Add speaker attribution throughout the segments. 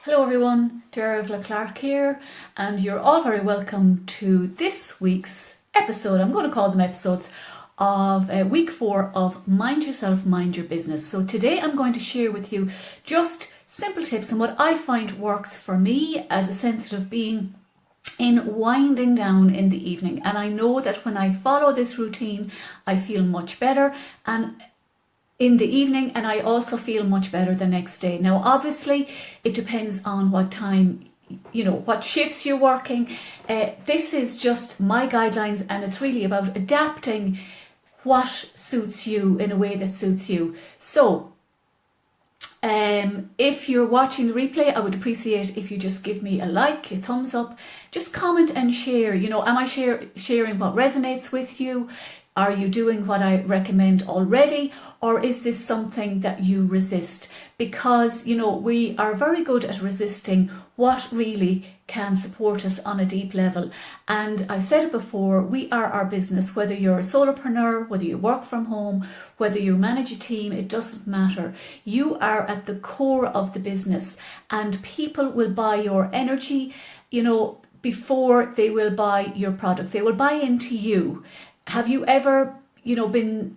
Speaker 1: Hello everyone, Dervla Clark here, and you're all very welcome to this week's episode. I'm going to call them episodes of week 4 of Mind Yourself, Mind Your Business. So today I'm going to share with you just simple tips on what I find works for me as a sensitive being in winding down in the evening. And I know that when I follow this routine, I feel much better and in the evening, and I also feel much better the next day. Now, obviously, it depends on what time, what shifts you're working. This is just my guidelines, and it's really about adapting what suits you in a way that suits you. So, if you're watching the replay, I would appreciate if you just give me a like, a thumbs up, just comment and share. Am I sharing what resonates with you? Are you doing what I recommend already? Or is this something that you resist? Because, we are very good at resisting what really can support us on a deep level. And I've said it before, we are our business. Whether you're a solopreneur, whether you work from home, whether you manage a team, it doesn't matter. You are at the core of the business, and people will buy your energy, before they will buy your product. They will buy into you. Have you ever, been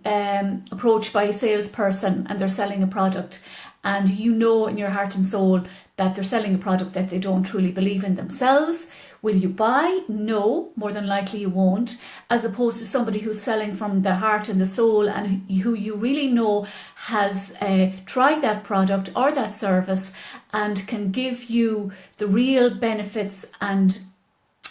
Speaker 1: approached by a salesperson and they're selling a product, and in your heart and soul that they're selling a product that they don't truly believe in themselves? Will you buy? No, more than likely you won't. As opposed to somebody who's selling from the heart and the soul, and who you really know has tried that product or that service and can give you the real benefits and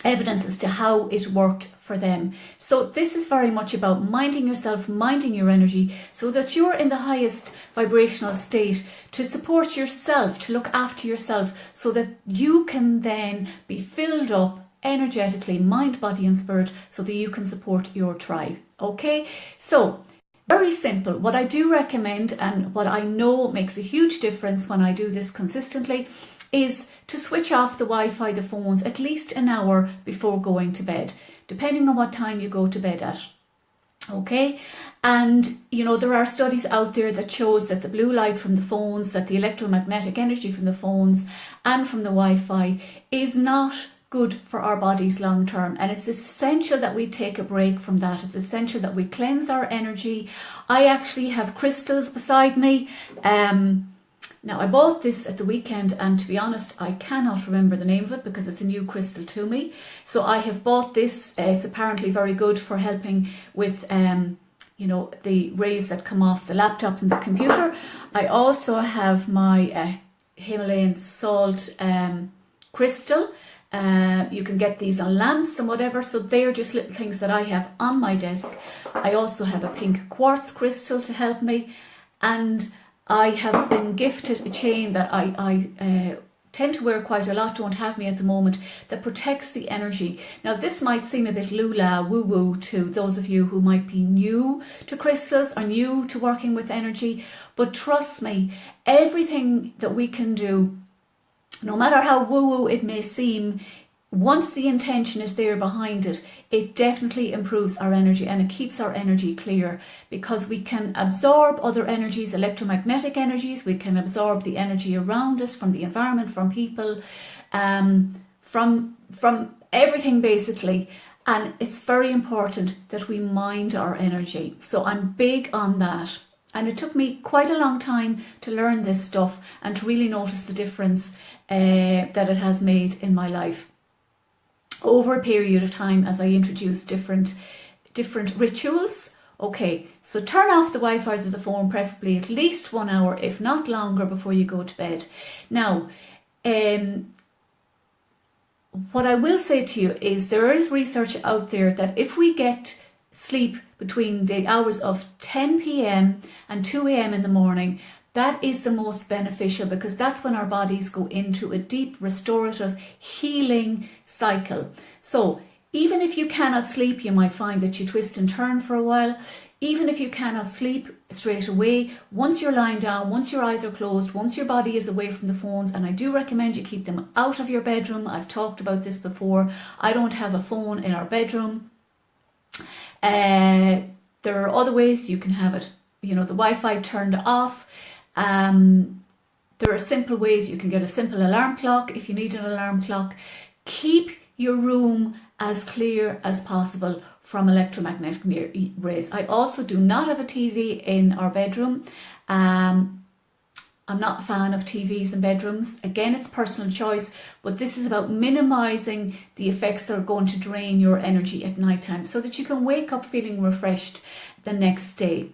Speaker 1: evidence as to how it worked for them. So this is very much about minding yourself, minding your energy, so that you're in the highest vibrational state to support yourself, to look after yourself, so that you can then be filled up energetically, mind, body and spirit, so that you can support your tribe. Okay, so very simple. What I do recommend, and what I know makes a huge difference when I do this consistently, is to switch off the Wi-Fi, the phones, at least an hour before going to bed, depending on what time you go to bed at. Okay, and there are studies out there that shows that the blue light from the phones, that the electromagnetic energy from the phones and from the Wi-Fi is not good for our bodies long term, and it's essential that we take a break from that. It's essential that we cleanse our energy. I actually have crystals beside me. Now, I bought this at the weekend, and to be honest, I cannot remember the name of it because it's a new crystal to me. So I have bought this. It's apparently very good for helping with, the rays that come off the laptops and the computer. I also have my Himalayan salt crystal. You can get these on lamps and whatever. So they're just little things that I have on my desk. I also have a pink quartz crystal to help me, and I have been gifted a chain that I tend to wear quite a lot, don't have me at the moment, that protects the energy. Now, this might seem a bit lula woo-woo to those of you who might be new to crystals or new to working with energy, but trust me, everything that we can do, no matter how woo-woo it may seem, once the intention is there behind it, it definitely improves our energy, and it keeps our energy clear, because we can absorb other energies, electromagnetic energies. We can absorb the energy around us, from the environment, from people, from everything basically. And it's very important that we mind our energy. So I'm big on that. And it took me quite a long time to learn this stuff and to really notice the difference that it has made in my life over a period of time as I introduce different rituals. Okay, so turn off the Wi-Fi's of the phone, preferably at least 1 hour, if not longer, before you go to bed. Now, what I will say to you is there is research out there that if we get sleep between the hours of 10 p.m. and 2 a.m. in the morning, that is the most beneficial, because that's when our bodies go into a deep restorative healing cycle. So even if you cannot sleep, you might find that you twist and turn for a while. Even if you cannot sleep straight away, once you're lying down, once your eyes are closed, once your body is away from the phones, and I do recommend you keep them out of your bedroom. I've talked about this before. I don't have a phone in our bedroom. There are other ways you can have it, the Wi-Fi turned off. there are simple ways. You can get a simple alarm clock if you need an alarm clock. Keep your room as clear as possible from electromagnetic rays. I also do not have a TV in our bedroom. I'm not a fan of TVs in bedrooms. Again, it's personal choice, but this is about minimizing the effects that are going to drain your energy at nighttime so that you can wake up feeling refreshed the next day.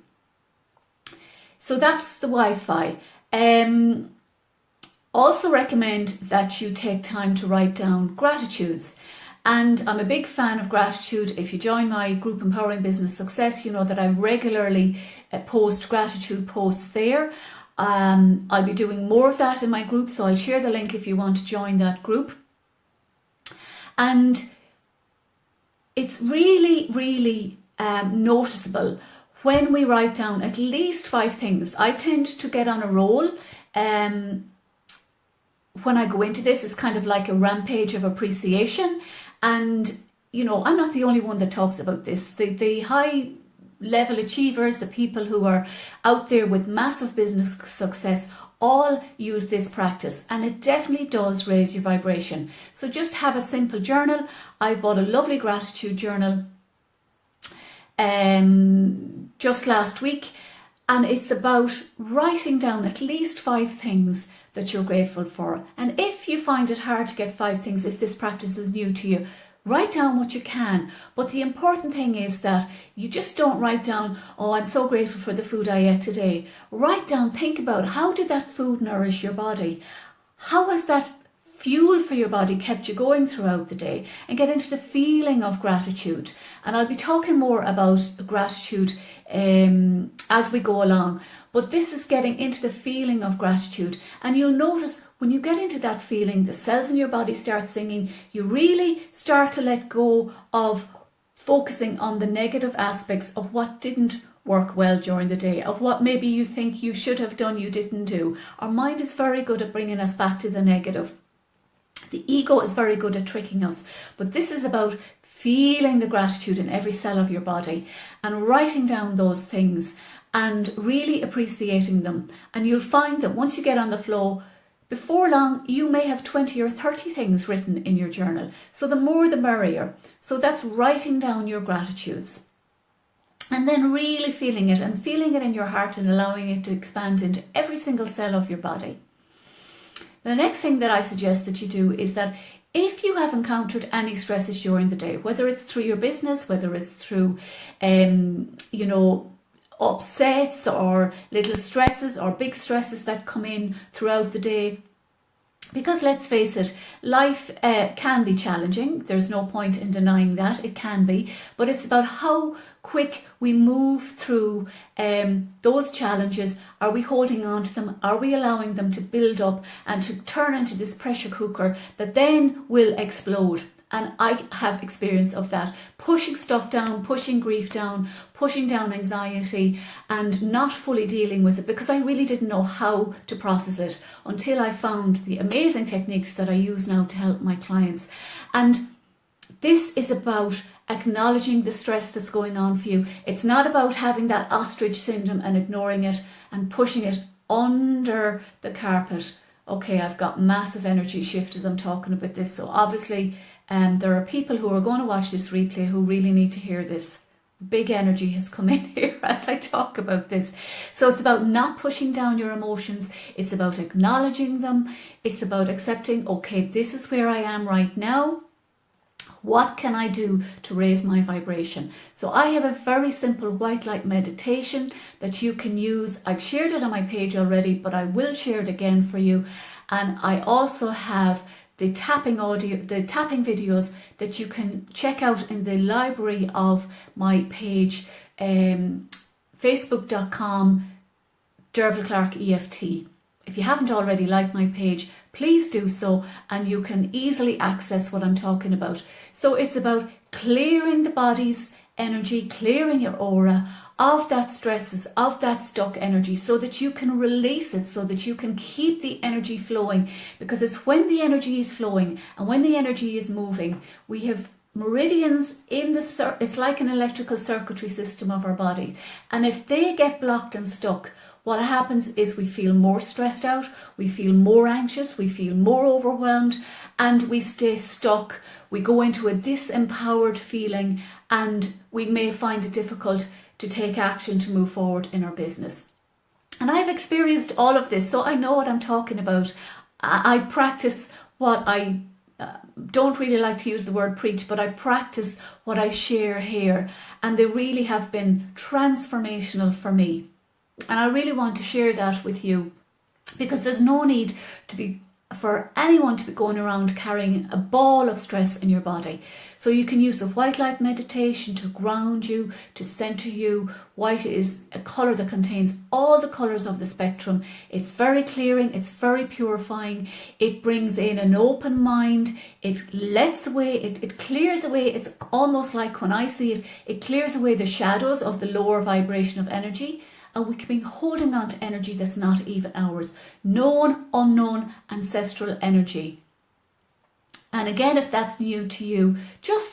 Speaker 1: So that's the Wi-Fi. Also recommend that you take time to write down gratitudes. And I'm a big fan of gratitude. If you join my group Empowering Business Success, you know that I regularly post gratitude posts there. I'll be doing more of that in my group, so I'll share the link if you want to join that group. And it's really, really noticeable when we write down at least 5 things. I tend to get on a roll. When I go into this, it's kind of like a rampage of appreciation. And, you know, I'm not the only one that talks about this. The high level achievers, the people who are out there with massive business success, all use this practice, and it definitely does raise your vibration. So just have a simple journal. I've bought a lovely gratitude journal just last week, and it's about writing down at least 5 things that you're grateful for. And if you find it hard to get 5 things, if this practice is new to you, write down what you can. But the important thing is that you just don't write down, oh, I'm so grateful for the food I ate today. Write down, think about, how did that food nourish your body? How has that fuel for your body kept you going throughout the day? And get into the feeling of gratitude. And I'll be talking more about gratitude as we go along. But this is getting into the feeling of gratitude. And you'll notice when you get into that feeling, the cells in your body start singing. You really start to let go of focusing on the negative aspects of what didn't work well during the day, of what maybe you think you should have done, you didn't do. Our mind is very good at bringing us back to the negative. The ego is very good at tricking us. But this is about feeling the gratitude in every cell of your body and writing down those things and really appreciating them. And you'll find that once you get on the flow, before long, you may have 20 or 30 things written in your journal. So the more the merrier. So that's writing down your gratitudes. And then really feeling it and feeling it in your heart and allowing it to expand into every single cell of your body. The next thing that I suggest that you do is that if you have encountered any stresses during the day, whether it's through your business, whether it's through, upsets or little stresses or big stresses that come in throughout the day, because let's face it, life can be challenging. There's no point in denying that. It can be. But it's about how quick we move through those challenges. Are we holding on to them? Are we allowing them to build up and to turn into this pressure cooker that then will explode? And I have experience of that. Pushing stuff down, pushing grief down, pushing down anxiety and not fully dealing with it because I really didn't know how to process it until I found the amazing techniques that I use now to help my clients. And this is about acknowledging the stress that's going on for you. It's not about having that ostrich syndrome and ignoring it and pushing it under the carpet. Okay, I've got massive energy shift as I'm talking about this. So obviously, there are people who are going to watch this replay who really need to hear this. Big energy has come in here as I talk about this. So it's about not pushing down your emotions. It's about acknowledging them. It's about accepting, okay, this is where I am right now. What can I do to raise my vibration? So I have a very simple white light meditation that you can use. I've shared it on my page already, but I will share it again for you. And I also have the tapping audio, the tapping videos that you can check out in the library of my page, facebook.com, Derval Clark EFT. If you haven't already liked my page, please do so and you can easily access what I'm talking about. So it's about clearing the body's energy, clearing your aura of that stresses, of that stuck energy so that you can release it, so that you can keep the energy flowing. Because it's when the energy is flowing and when the energy is moving, we have meridians in the it's like an electrical circuitry system of our body. And if they get blocked and stuck, what happens is we feel more stressed out, we feel more anxious, we feel more overwhelmed, and we stay stuck. We go into a disempowered feeling, and we may find it difficult to take action to move forward in our business. And I've experienced all of this, so I know what I'm talking about. I practice what I don't really like to use the word preach, but I practice what I share here, and they really have been transformational for me. And I really want to share that with you, because there's no need for anyone to be going around carrying a ball of stress in your body. So you can use the white light meditation to ground you, to center you. White is a colour that contains all the colours of the spectrum. It's very clearing, it's very purifying. It brings in an open mind. It lets away, it clears away. It's almost like, when I see it, it clears away the shadows of the lower vibration of energy. And we can be holding on to energy that's not even ours. Known, unknown, ancestral energy. And again, if that's new to you,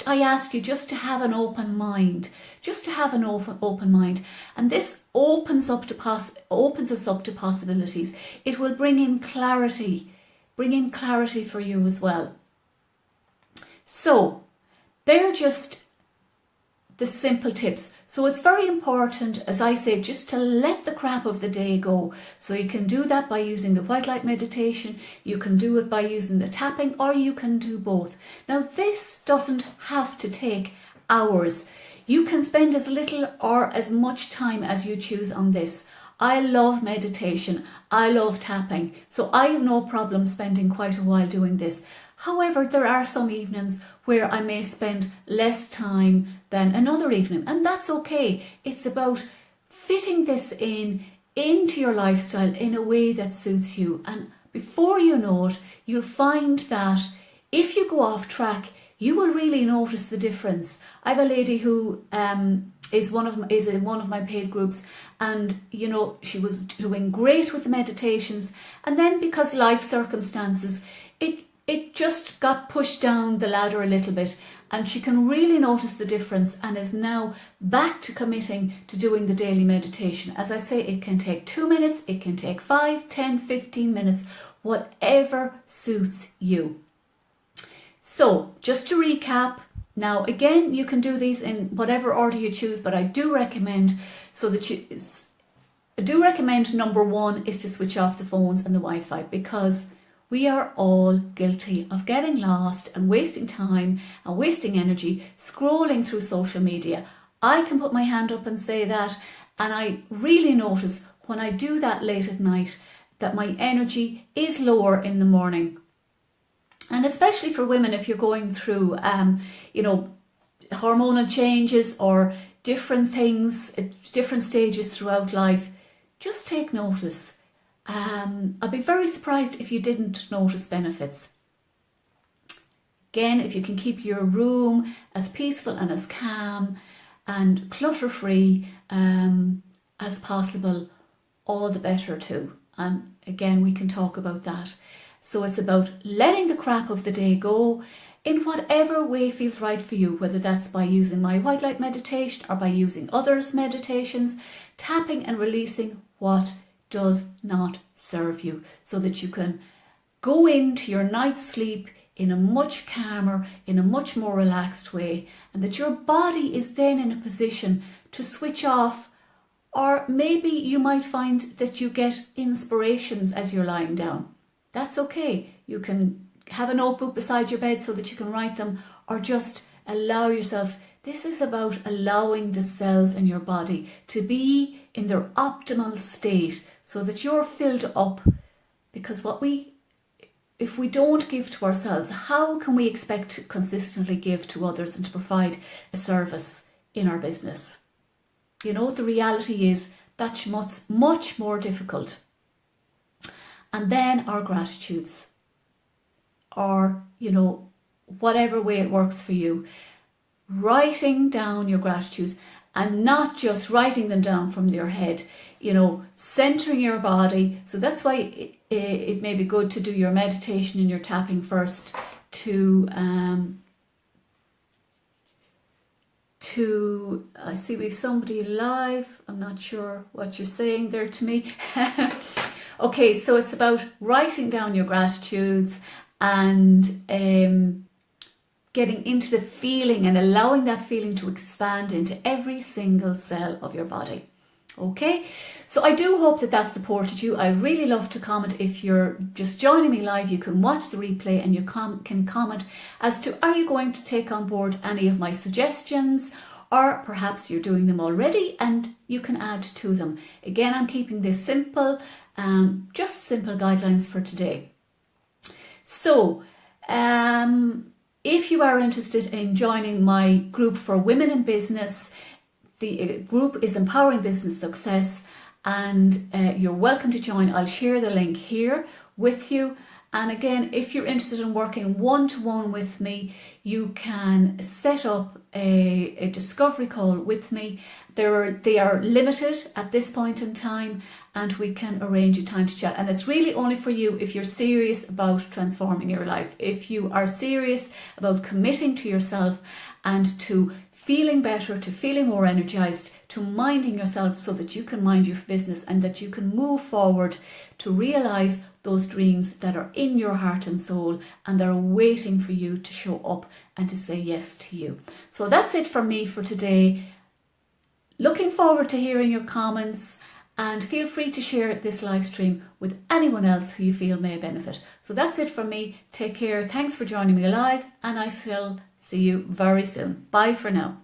Speaker 1: I ask you just to have an open mind. Just to have an open mind. And this opens us up to possibilities. It will bring in clarity for you as well. So, they're just the simple tips. So it's very important, as I say, just to let the crap of the day go. So you can do that by using the white light meditation, you can do it by using the tapping, or you can do both. Now, this doesn't have to take hours. You can spend as little or as much time as you choose on this. I love meditation, I love tapping, so I have no problem spending quite a while doing this. However, there are some evenings where I may spend less time than another evening, and that's okay. It's about fitting this into your lifestyle in a way that suits you. And before you know it, you'll find that if you go off track, you will really notice the difference. I have a lady who is in one of my paid groups, and she was doing great with the meditations, and then because life circumstances, it just got pushed down the ladder a little bit, and she can really notice the difference and is now back to committing to doing the daily meditation. As I say, it can take 2 minutes, it can take 5, 10, 15 minutes, whatever suits you. So just to recap, now again, you can do these in whatever order you choose, but I do recommend number one is to switch off the phones and the Wi-Fi, because we are all guilty of getting lost and wasting time and wasting energy scrolling through social media. I can put my hand up and say that, and I really notice when I do that late at night that my energy is lower in the morning. And especially for women, if you're going through, hormonal changes or different things, different stages throughout life, just take notice. I'd be very surprised if you didn't notice benefits. Again, if you can keep your room as peaceful and as calm and clutter-free as possible, all the better too. And again, we can talk about that. So it's about letting the crap of the day go in whatever way feels right for you, whether that's by using my white light meditation or by using others' meditations, tapping and releasing what does not serve you, so that you can go into your night's sleep in a much calmer, in a much more relaxed way, and that your body is then in a position to switch off. Or maybe you might find that you get inspirations as you're lying down. That's okay. You can have a notebook beside your bed so that you can write them, or just allow yourself. This is about allowing the cells in your body to be in their optimal state so that you're filled up. Because if we don't give to ourselves, how can we expect to consistently give to others and to provide a service in our business? The reality is that's much more difficult. And then our gratitudes, or, whatever way it works for you, writing down your gratitudes, and not just writing them down from your head, centering your body. So that's why it may be good to do your meditation and your tapping first, to to, I see we've somebody live. I'm not sure what you're saying there to me. Okay, so it's about writing down your gratitudes and getting into the feeling and allowing that feeling to expand into every single cell of your body. Okay, so I do hope that that supported you. I really love to comment. If you're just joining me live, you can watch the replay and you can comment as to, are you going to take on board any of my suggestions, or perhaps you're doing them already and you can add to them. Again, I'm keeping this simple, just simple guidelines for today. So if you are interested in joining my group for women in business, the group is Empowering Business Success, and you're welcome to join. I'll share the link here with you. And again, if you're interested in working one-to-one with me, you can set up a discovery call with me. They are limited at this point in time, and we can arrange a time to chat. And it's really only for you if you're serious about transforming your life. If you are serious about committing to yourself and to feeling better, to feeling more energized, to minding yourself so that you can mind your business and that you can move forward to realize those dreams that are in your heart and soul and that are waiting for you to show up and to say yes to you. So that's it from me for today. Looking forward to hearing your comments, and feel free to share this live stream with anyone else who you feel may benefit. So that's it from me. Take care. Thanks for joining me live, and I shall see you very soon. Bye for now.